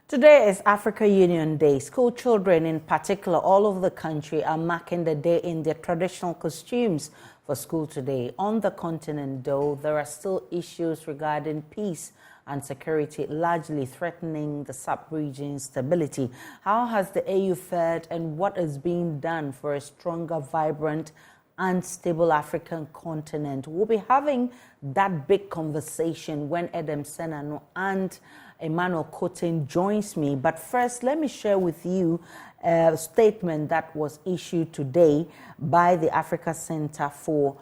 Today is Africa Union Day. School children in particular all over the country are marking the day in their traditional costumes for school today. On the continent, though, there are still issues regarding peace and security largely threatening the sub-region's stability. How has the AU fared and what is being done for a stronger, vibrant and stable African continent? We'll be having that big conversation when Edem Senano and Emmanuel Kotin joins me. But first, let me share with you a statement that was issued today by the Africa Center for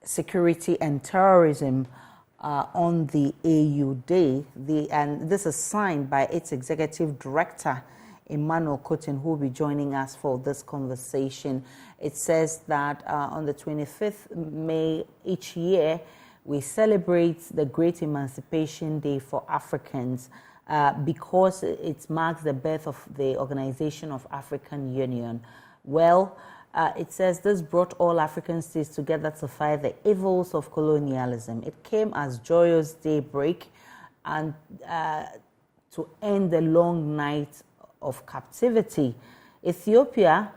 Security and Terrorism on the AU Day. And this is signed by its Executive Director, Emmanuel Kotin, who will be joining us for this conversation. It says that on the 25th May each year, we celebrate the Great Emancipation Day for Africans because it marks the birth of the Organization of African Union. Well, it says this brought all African states together to fight the evils of colonialism. It came as joyous daybreak and to end the long night of captivity. Ethiopia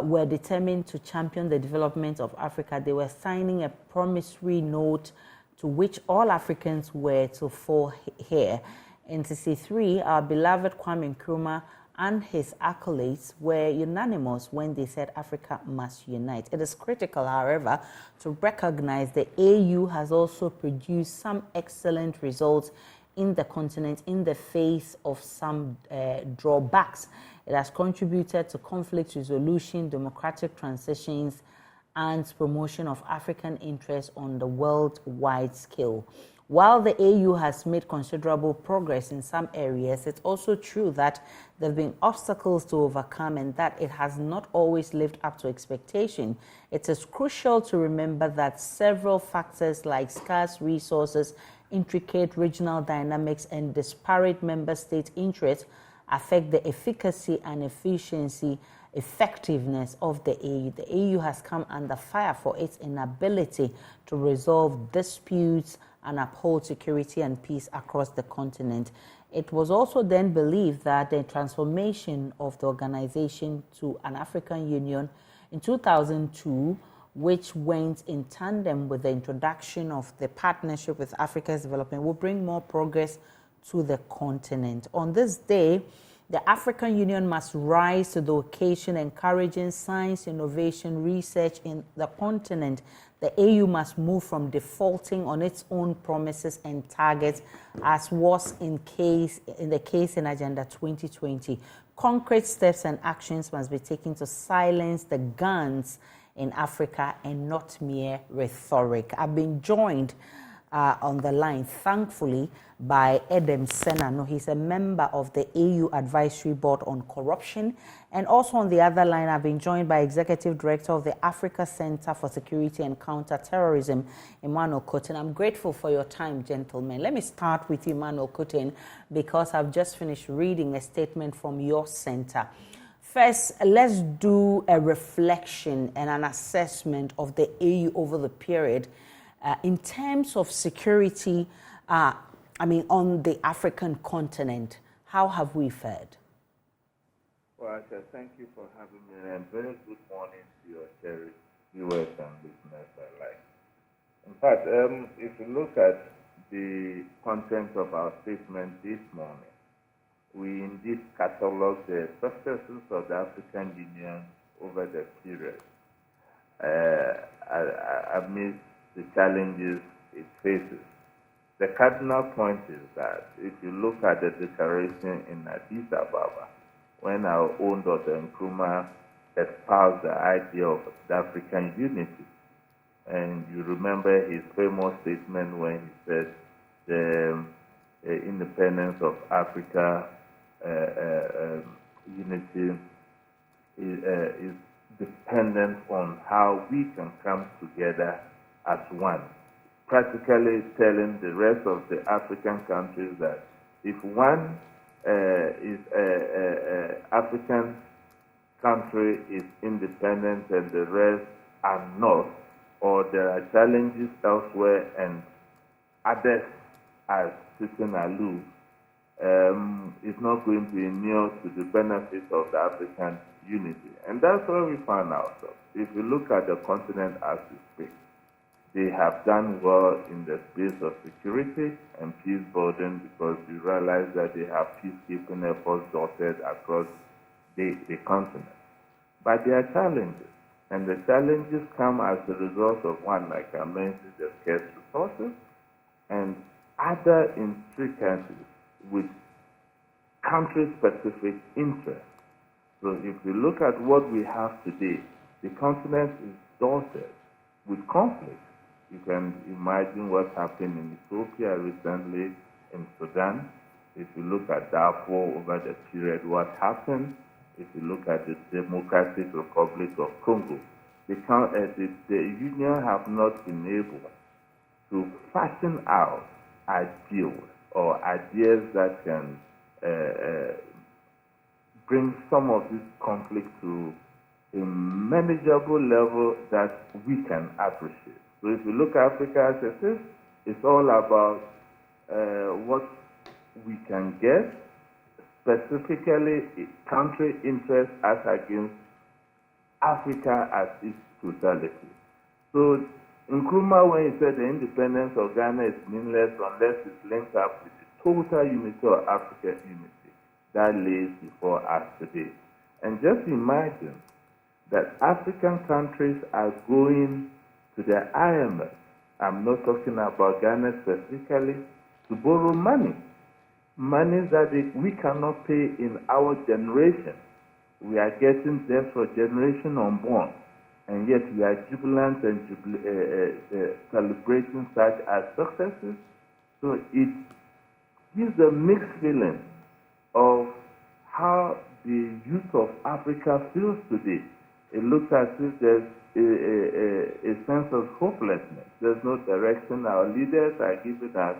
were determined to champion the development of Africa. They were signing a promissory note to which all Africans were to fall here. In 1963, our beloved Kwame Nkrumah and his acolytes were unanimous when they said Africa must unite. It is critical, however, to recognize the AU has also produced some excellent results in the continent in the face of some drawbacks. It has contributed to conflict resolution, democratic transitions, and promotion of African interests on the worldwide scale. While the AU has made considerable progress in some areas, it's also true that there have been obstacles to overcome and that it has not always lived up to expectation. It is crucial to remember that several factors like scarce resources, intricate regional dynamics, and disparate member state interests affect the efficacy and effectiveness of the AU. The AU has come under fire for its inability to resolve disputes and uphold security and peace across the continent. It was also then believed that the transformation of the organization to an African Union in 2002, which went in tandem with the introduction of the Partnership with Africa's Development, will bring more progress to the continent. On this day, the African Union must rise to the occasion, encouraging science, innovation, research in the continent. The AU must move from defaulting on its own promises and targets, as was in the case in Agenda 2020. Concrete steps and actions must be taken to silence the guns in Africa and not mere rhetoric. I've been joined on the line, thankfully, by Edem Senano. He's a member of the AU Advisory Board on Corruption. And also on the other line, I've been joined by Executive Director of the Africa Center for Security and Counter-Terrorism, Emmanuel Kotin. I'm grateful for your time, gentlemen. Let me start with Emmanuel Kotin because I've just finished reading a statement from your center. First, let's do a reflection and an assessment of the AU over the period in terms of security, on the African continent. How have we fared? Well, I said thank you for having me, and very good morning to your cherished viewers and listeners alike. In fact, if you look at the content of our statement this morning, we indeed catalog the successes of the African Union over the period amidst the challenges it faces. The cardinal point is that if you look at the declaration in Addis Ababa, when our own Dr. Nkrumah espoused the idea of the African unity, and you remember his famous statement when he said the independence of Africa unity is dependent on how we can come together as one, practically telling the rest of the African countries that if one African country is independent and the rest are not, or there are challenges elsewhere and others are sitting aloof, is not going to inure to the benefit of the African unity. And that's where we find ourselves. If you look at the continent as we speak, they have done well in the space of security and peace building because we realize that they have peacekeeping efforts dotted across the continent. But there are challenges, and the challenges come as a result of one, like I mentioned, the scarce resources, and other intricacies with country-specific interests. So if we look at what we have today, the continent is dotted with conflict. You can imagine what happened in Ethiopia recently, in Sudan. If you look at Darfur over the period, what happened? If you look at the Democratic Republic of Congo, the Union have not been able to fashion out ideals or ideas that can bring some of this conflict to a manageable level that we can appreciate. So if you look at Africa as it is, it's all about what we can get, specifically country interests as against Africa as its totality. So Nkrumah, when he said the independence of Ghana is meaningless unless it's linked up with the total unity of African unity, that lays before us today. And just imagine that African countries are going to the IMF, I'm not talking about Ghana specifically, to borrow money that we cannot pay in our generation. We are getting debt for generation unborn, and yet we are jubilant and celebrating such as successes. So it gives a mixed feeling of how the youth of Africa feels today. It looks as if there's a sense of hopelessness. There's no direction. Our leaders are giving us,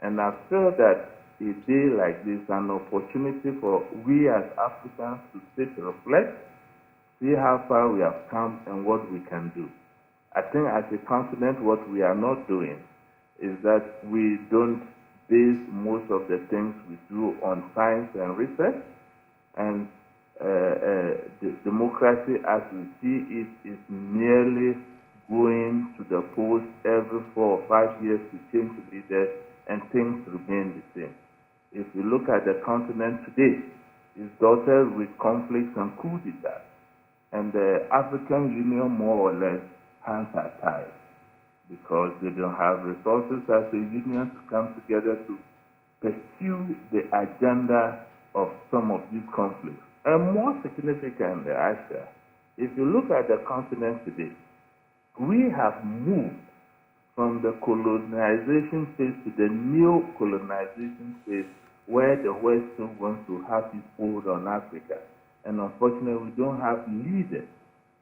and I feel that a day like this is an opportunity for we as Africans to sit, reflect, see how far we have come and what we can do. I think as a continent, what we are not doing is that we don't base most of the things we do on science and research, and the democracy as we see it is merely going to the polls every 4 or 5 years to change leaders, and things remain the same. If you look at the continent today, it's dotted with conflicts and coup d'etats. And the African Union, more or less, hands are tied because they don't have resources as a union to come together to pursue the agenda of some of these conflicts. And more significantly, Aisha, if you look at the continent today, we have moved from the colonization phase to the neo-colonization phase, where the West still wants to have its hold on Africa. And unfortunately, we don't have leaders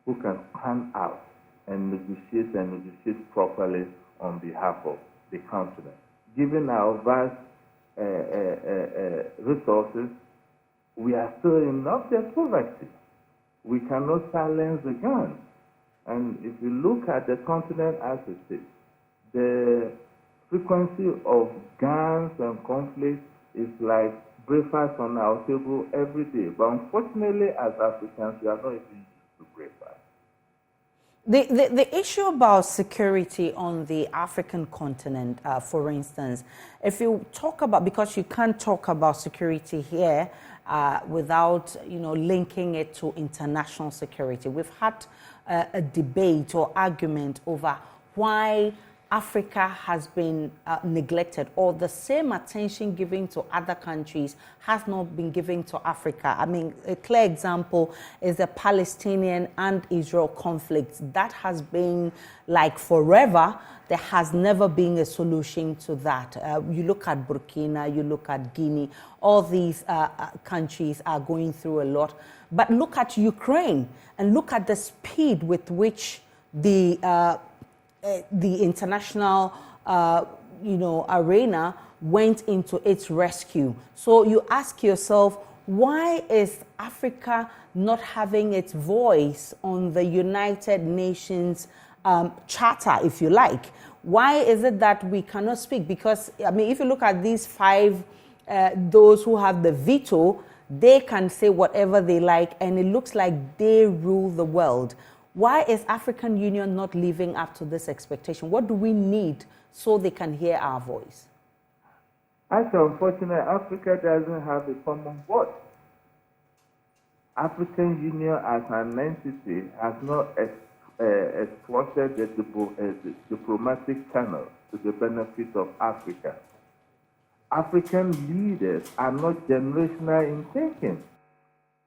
who can stand out and negotiate properly on behalf of the continent. Given our vast resources, we are still in object poverty. We cannot silence the guns. And if you look at the continent as it is, the frequency of guns and conflict is like breakfast on our table every day. But unfortunately, as Africans, we are not even used to breakfast. The issue about security on the African continent, for instance, if you talk about, because you can't talk about security here without, linking it to international security. We've had a debate or argument over why Africa has been neglected, or the same attention given to other countries has not been given to Africa. I mean, a clear example is the Palestinian and Israel conflict. That has been like forever. There has never been a solution to that. You look at Burkina, you look at Guinea, all these countries are going through a lot. But look at Ukraine and look at the speed with which the international, arena went into its rescue. So you ask yourself, why is Africa not having its voice on the United Nations charter, if you like? Why is it that we cannot speak? Because, I mean, if you look at these 5 those who have the veto, they can say whatever they like, and it looks like they rule the world. Why is African Union not living up to this expectation? What do we need so they can hear our voice? That's unfortunate. Africa doesn't have a common voice. African Union as an entity has not exploited the diplomatic channel to the benefit of Africa. African leaders are not generational in thinking.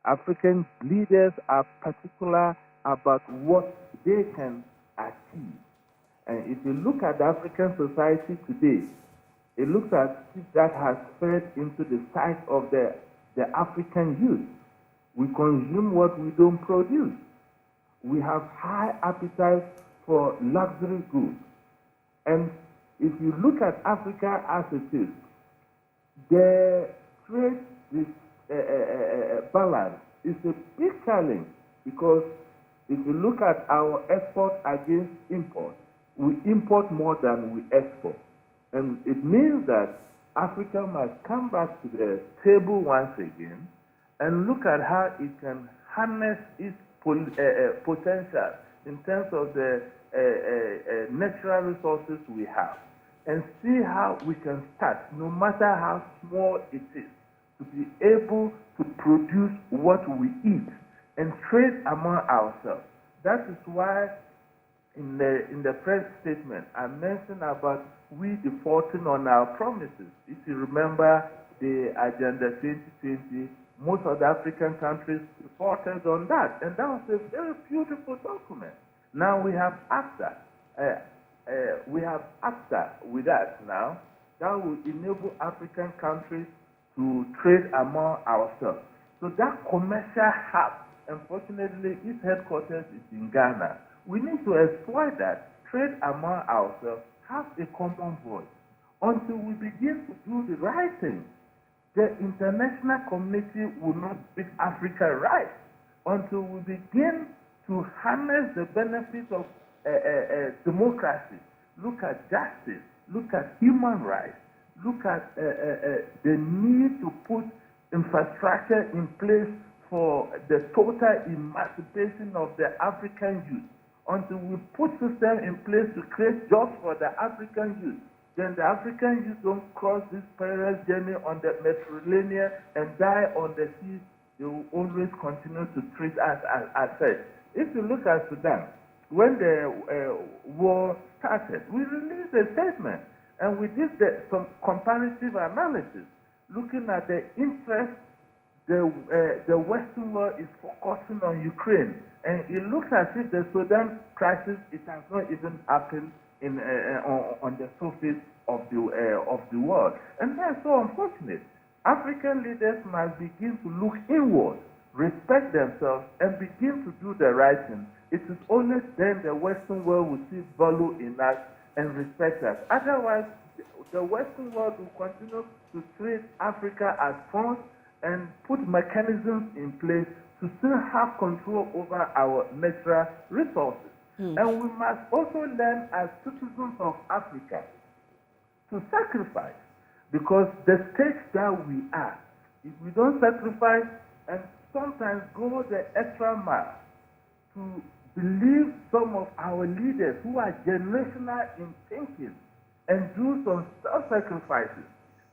African leaders are particular about what they can achieve. And if you look at African society today, it looks as if that has fed into the sight of the African youth. We consume what we don't produce. We have high appetite for luxury goods. And if you look at Africa as it is, the trade balance is a big challenge, because if you look at our export against import, we import more than we export. And it means that Africa must come back to the table once again and look at how it can harness its potential in terms of the natural resources we have, and see how we can start, no matter how small it is, to be able to produce what we eat and trade among ourselves. That is why in the press statement I mentioned about we defaulting on our promises. If you remember the Agenda 2020, most of the African countries defaulted on that, and that was a very beautiful document. Now we have ACTA. We have ACTA with us now. That will enable African countries to trade among ourselves. So that commercial hub, unfortunately, its headquarters is in Ghana. We need to exploit that, trade among ourselves, have a common voice. Until we begin to do the right thing, the international community will not speak Africa right. Until we begin to harness the benefits of democracy, look at justice, look at human rights, look at the need to put infrastructure in place for the total emancipation of the African youth. Until we put systems in place to create jobs for the African youth, then the African youth don't cross this perilous journey on the Mediterranean and die on the sea. They will always continue to treat us as such. If you look at Sudan, when the war started, we released a statement, and we did some comparative analysis, looking at the interest the Western world is focusing on Ukraine, and it looks as if the Sudan crisis, it has not even happened on the surface of the world, and that's so unfortunate. African leaders must begin to look inward, respect themselves, and begin to do the right thing. It is only then the Western world will see value in us and respect us. Otherwise, the Western world will continue to treat Africa as pawns and put mechanisms in place to still have control over our natural resources. And we must also learn as citizens of Africa to sacrifice, because the stage that we are, if we don't sacrifice and sometimes go the extra mile to believe some of our leaders who are generational in thinking and do some self-sacrifices,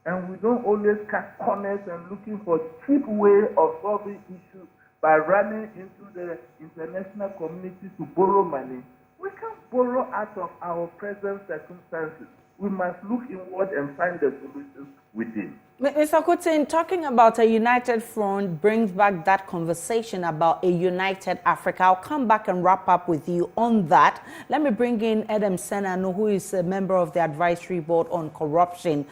and we don't always cut corners and looking for cheap way of solving issues by running into the international community to borrow money, we can't borrow out of our present circumstances. We must look inward and find the solutions within. Mr. Kotin, talking about a united front brings back that conversation about a united Africa. I'll come back and wrap up with you on that. Let me bring in Adam Senano, who is a member of the advisory board on corruption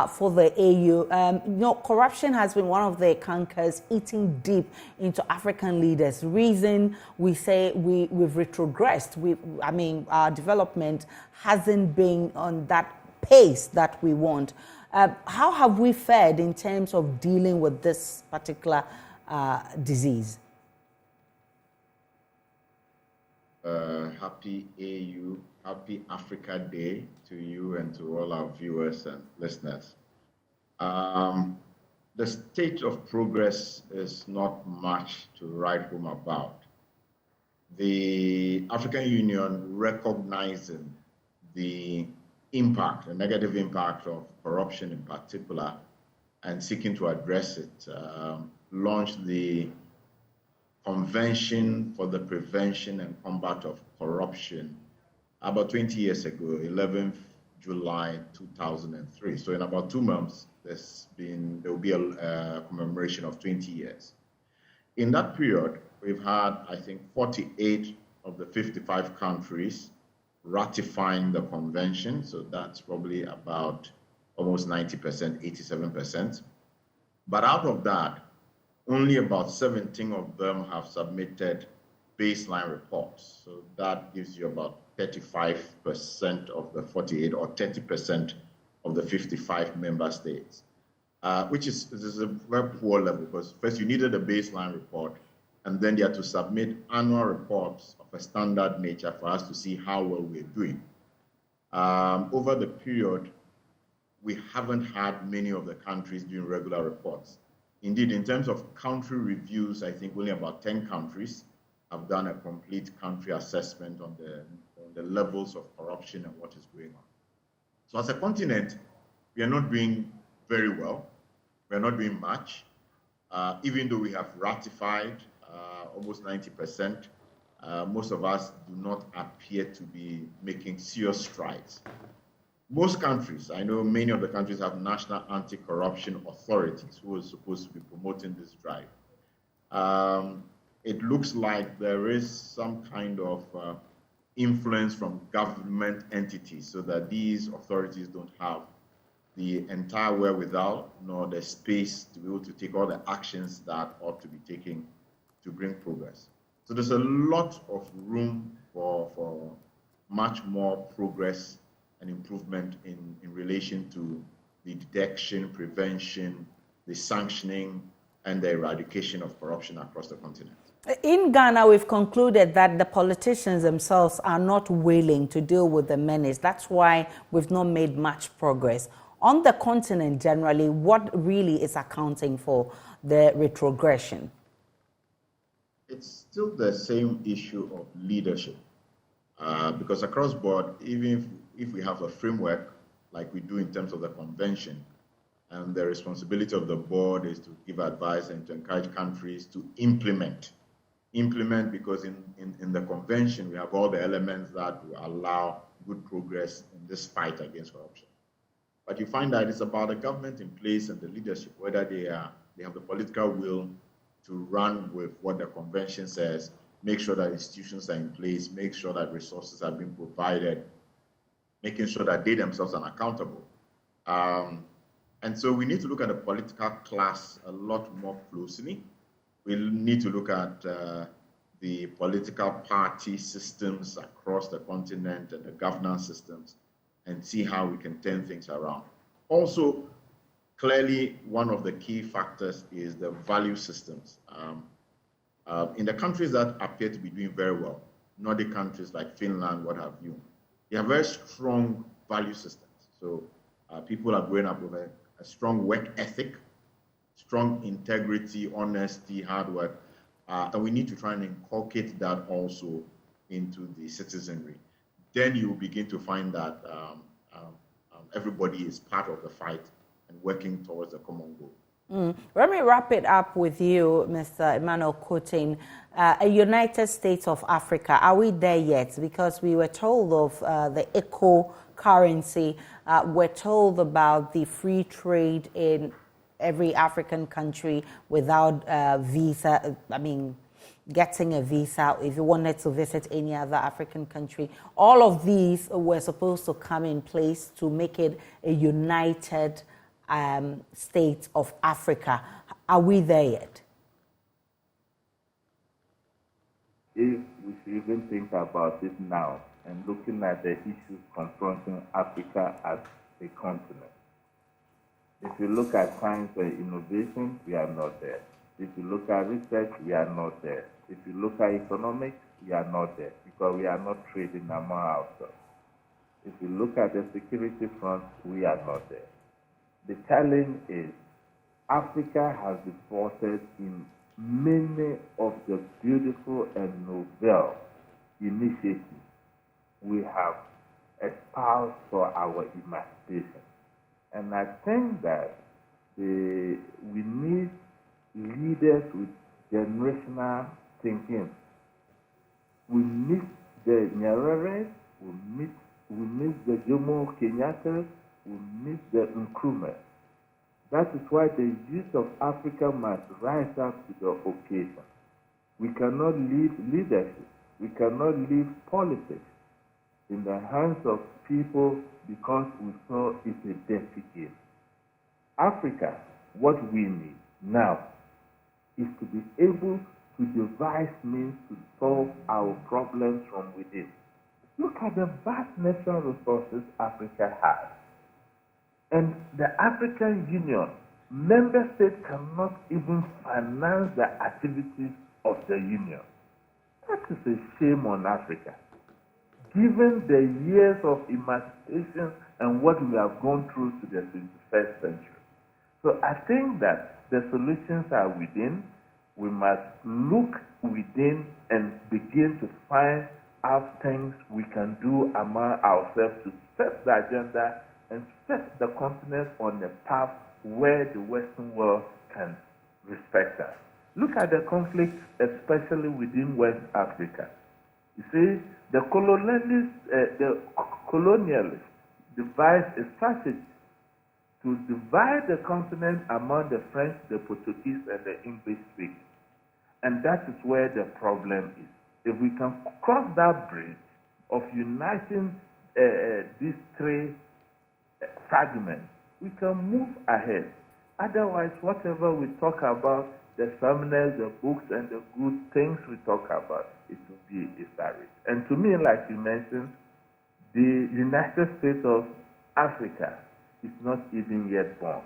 for the AU. Corruption has been one of the cankers eating deep into African leaders. Reason we say we've retrogressed. Our development hasn't been on that pace that we want. How have we fared in terms of dealing with this particular disease? Happy AU, happy Africa Day to you and to all our viewers and listeners. The state of progress is not much to write home about. The African Union recognizing the impact, the negative impact of corruption in particular, and seeking to address it, launched the Convention for the Prevention and Combat of Corruption about 20 years ago, 11th July 2003. So in about 2 months, there will be a commemoration of 20 years. In that period, we've had, I think, 48 of the 55 countries ratifying the convention. So that's probably about almost 90%, 87%. But out of that, only about 17 of them have submitted baseline reports. So that gives you about 35% of the 48 or 30% of the 55 member states, which is a very poor level because first you needed a baseline report and then you had to submit annual reports of a standard nature for us to see how well we're doing. Over the period, we haven't had many of the countries doing regular reports. Indeed, in terms of country reviews, I think only about 10 countries have done a complete country assessment on the levels of corruption and what is going on. So as a continent, we are not doing very well. We are not doing much. Even though we have ratified almost 90%, most of us do not appear to be making serious strides. Most countries, I know many of the countries have national anti-corruption authorities who are supposed to be promoting this drive. It looks like there is some kind of influence from government entities so that these authorities don't have the entire wherewithal nor the space to be able to take all the actions that ought to be taken to bring progress. So there's a lot of room for much more progress and improvement in relation to the detection, prevention, the sanctioning, and the eradication of corruption across the continent. In Ghana, we've concluded that the politicians themselves are not willing to deal with the menace. That's why we've not made much progress. On the continent generally, what really is accounting for the retrogression? It's still the same issue of leadership. Because across board, even if we have a framework like we do in terms of the convention, and the responsibility of the board is to give advice and to encourage countries to implement because in the convention, we have all the elements that will allow good progress in this fight against corruption. But you find that it's about the government in place and the leadership, whether they have the political will to run with what the convention says, make sure that institutions are in place, make sure that resources are being provided, making sure that they themselves are accountable. And so we need to look at the political class a lot more closely. We need to look at the political party systems across the continent and the governance systems and see how we can turn things around. Also, clearly, one of the key factors is the value systems. In the countries that appear to be doing very well, Nordic countries like Finland, what have you, they have very strong value systems. So people are growing up with a strong work ethic, strong integrity, honesty, hard work, and we need to try and inculcate that also into the citizenry. Then you begin to find that everybody is part of the fight and working towards a common goal. Let me wrap it up with you, Mr. Emmanuel Kotin. A United States of Africa, are we there yet? Because we were told of the eco currency, we're told about the free trade in every African country without visa, getting a visa if you wanted to visit any other African country. All of these were supposed to come in place to make it a united state of Africa. Are we there yet? If we should even think about it now and looking at the issues confronting Africa as a continent. If you look at science and innovation, we are not there. If you look at research, we are not there. If you look at economics, we are not there because we are not trading among ourselves. If you look at the security front, we are not there. The challenge is Africa has defaulted in many of the beautiful and novel initiatives we have espoused for our emancipation. And I think that we need leaders with generational thinking. We miss the Nyerere, we miss the Jomo Kenyatta, we miss the Nkrumah. That is why the youth of Africa must rise up to the occasion. We cannot leave leadership, we cannot leave politics in the hands of people because we saw it's a dirty game. Africa, what we need now is to be able to devise means to solve our problems from within. Look at the vast natural resources Africa has. And the African Union, member states cannot even finance the activities of the Union. That is a shame on Africa. Given the years of emancipation and what we have gone through to the 21st century. So I think that the solutions are within. We must look within and begin to find out things we can do among ourselves to set the agenda and set the continent on a path where the Western world can respect us. Look at the conflict, especially within West Africa. You see, the colonialists devised a strategy to divide the continent among the French, the Portuguese, and the English speakers. And that is where the problem is. If we can cross that bridge of uniting these three fragments, we can move ahead. Otherwise, whatever we talk about, the seminars, the books, and the good things we talk about, it will be established. And to me, like you mentioned, the United States of Africa is not even yet born.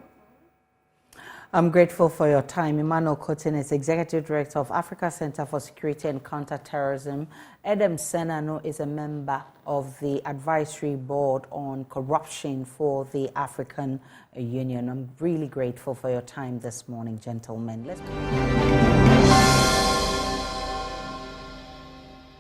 I'm grateful for your time. Emmanuel Kotin is Executive Director of Africa Center for Security and Counterterrorism. Edem Senano is a member of the Advisory Board on Corruption for the African Union. I'm really grateful for your time this morning, gentlemen. Let's